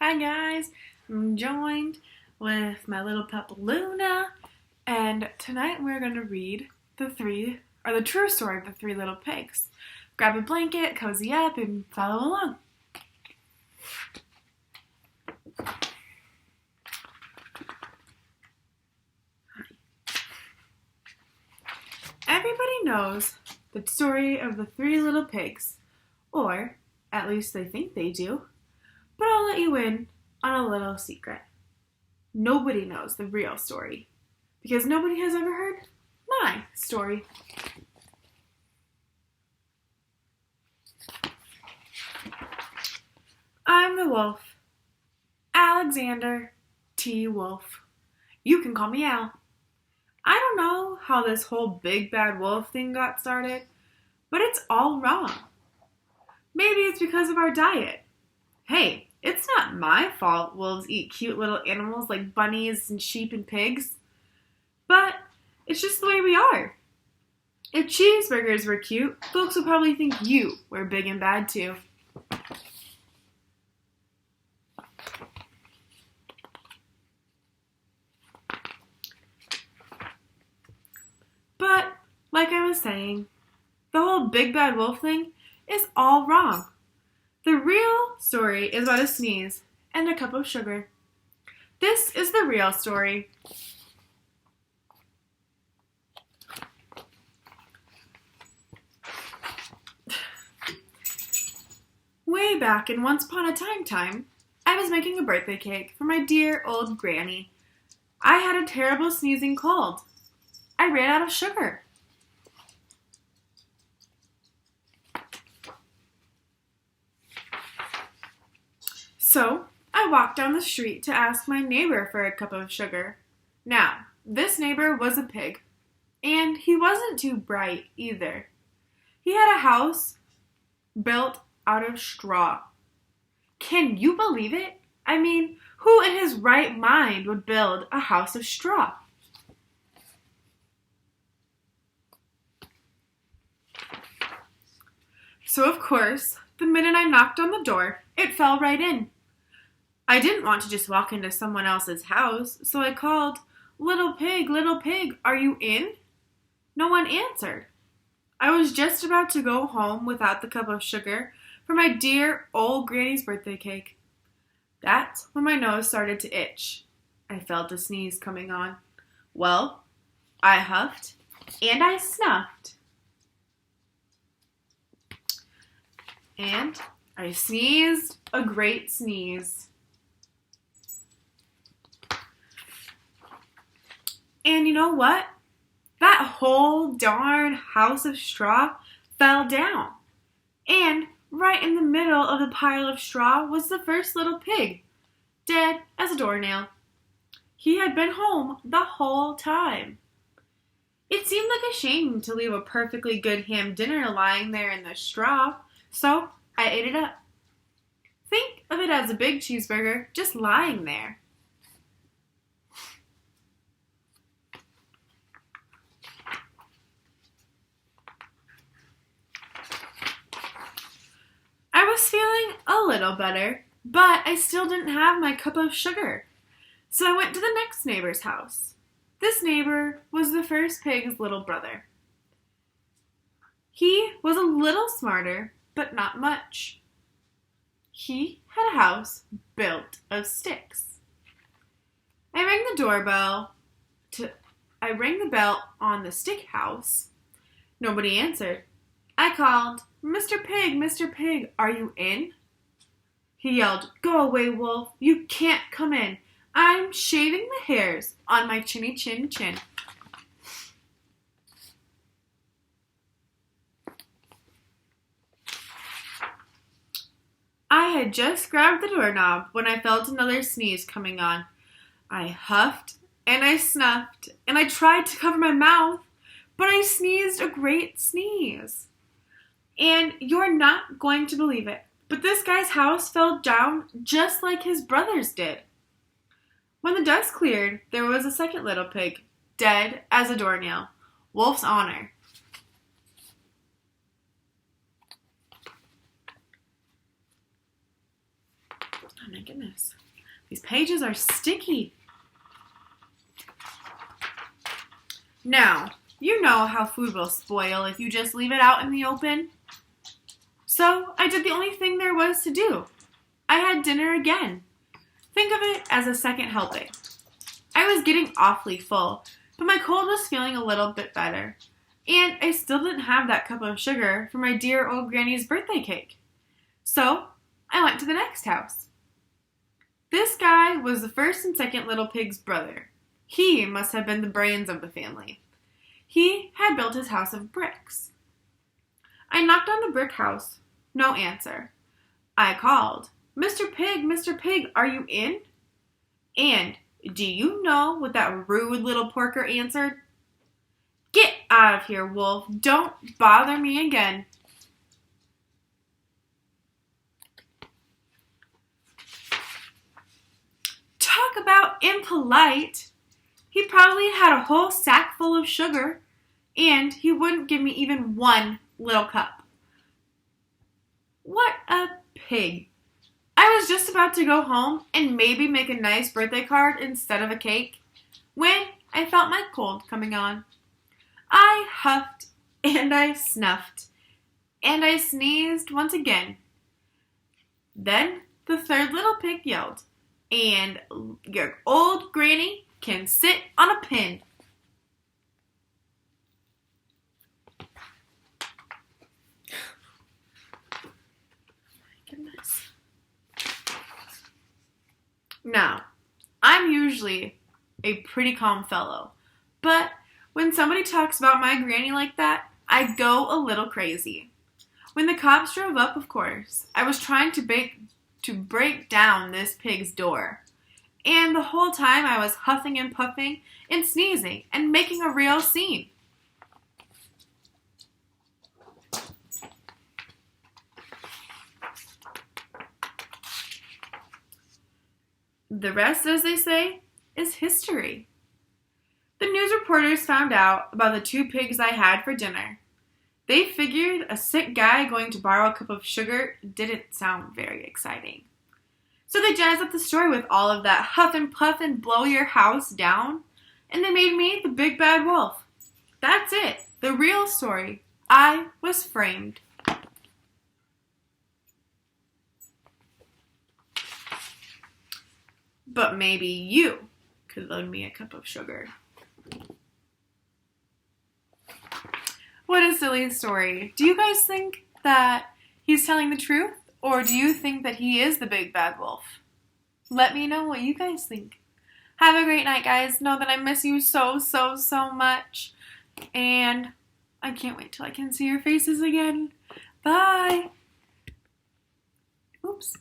Hi guys, I'm joined with my little pup Luna, and tonight we're going to read the true story of the three little pigs. Grab a blanket, cozy up, and follow along. Everybody knows the story of the three little pigs, or at least they think they do, but I'll let you in on a little secret. Nobody knows the real story, because nobody has ever heard my story. I'm the wolf, Alexander T. Wolf. You can call me Al. I don't know how this whole big bad wolf thing got started, but it's all wrong. Maybe it's because of our diet. Hey, it's not my fault wolves eat cute little animals like bunnies and sheep and pigs. But it's just the way we are. If cheeseburgers were cute, folks would probably think you were big and bad too. But, like I was saying, the whole big bad wolf thing is all wrong. The real story is about a sneeze and a cup of sugar. This is the real story. Way back in Once Upon a Time, I was making a birthday cake for my dear old granny. I had a terrible sneezing cold. I ran out of sugar. So, I walked down the street to ask my neighbor for a cup of sugar. Now, this neighbor was a pig, and he wasn't too bright either. He had a house built out of straw. Can you believe it? I mean, who in his right mind would build a house of straw? So, of course, the minute I knocked on the door, it fell right in. I didn't want to just walk into someone else's house, so I called, little pig, are you in?" No one answered. I was just about to go home without the cup of sugar for my dear old granny's birthday cake. That's when my nose started to itch. I felt a sneeze coming on. Well, I huffed and I snuffed. And I sneezed a great sneeze. And you know what? That whole darn house of straw fell down. And right in the middle of the pile of straw was the first little pig, dead as a doornail. He had been home the whole time. It seemed like a shame to leave a perfectly good ham dinner lying there in the straw, so I ate it up. Think of it as a big cheeseburger just lying there. I was feeling a little better, but I still didn't have my cup of sugar. So I went to the next neighbor's house. This neighbor was the first pig's little brother. He was a little smarter, but not much. He had a house built of sticks. I rang the bell on the stick house. Nobody answered. I called, Mr. Pig, are you in?" He yelled, "Go away, wolf. You can't come in. I'm shaving the hairs on my chinny chin chin." I had just grabbed the doorknob when I felt another sneeze coming on. I huffed and I snuffed and I tried to cover my mouth, but I sneezed a great sneeze. And you're not going to believe it, but this guy's house fell down just like his brother's did. When the dust cleared, there was a second little pig, dead as a doornail. Wolf's honor. Oh my goodness. These pages are sticky. Now, you know how food will spoil if you just leave it out in the open. So, I did the only thing there was to do. I had dinner again. Think of it as a second helping. I was getting awfully full, but my cold was feeling a little bit better. And I still didn't have that cup of sugar for my dear old granny's birthday cake. So, I went to the next house. This guy was the first and second little pig's brother. He must have been the brains of the family. He had built his house of bricks. I knocked on the brick house. No answer. I called, Mr. Pig, are you in? And do you know what that rude little porker answered? Get out of here, Wolf. Don't bother me again. Talk about impolite. He probably had a whole sack full of sugar, and he wouldn't give me even one little cup. What a pig. I was just about to go home and maybe make a nice birthday card instead of a cake when I felt my cold coming on. I huffed and I snuffed and I sneezed once again. Then the third little pig yelled, and your old granny can sit on a pin. Goodness. Now, I'm usually a pretty calm fellow, but when somebody talks about my granny like that, I go a little crazy. When the cops drove up, of course, I was trying to break down this pig's door. And the whole time I was huffing and puffing and sneezing and making a real scene. The rest, as they say, is history. The news reporters found out about the 2 pigs I had for dinner. They figured a sick guy going to borrow a cup of sugar didn't sound very exciting. So they jazzed up the story with all of that huff and puff and blow your house down, and they made me the big bad wolf. That's it, the real story. I was framed. But maybe you could loan me a cup of sugar. What a silly story. Do you guys think that he's telling the truth? Or do you think that he is the big bad wolf? Let me know what you guys think. Have a great night, guys. Know that I miss you so, so, so much. And I can't wait till I can see your faces again. Bye. Oops.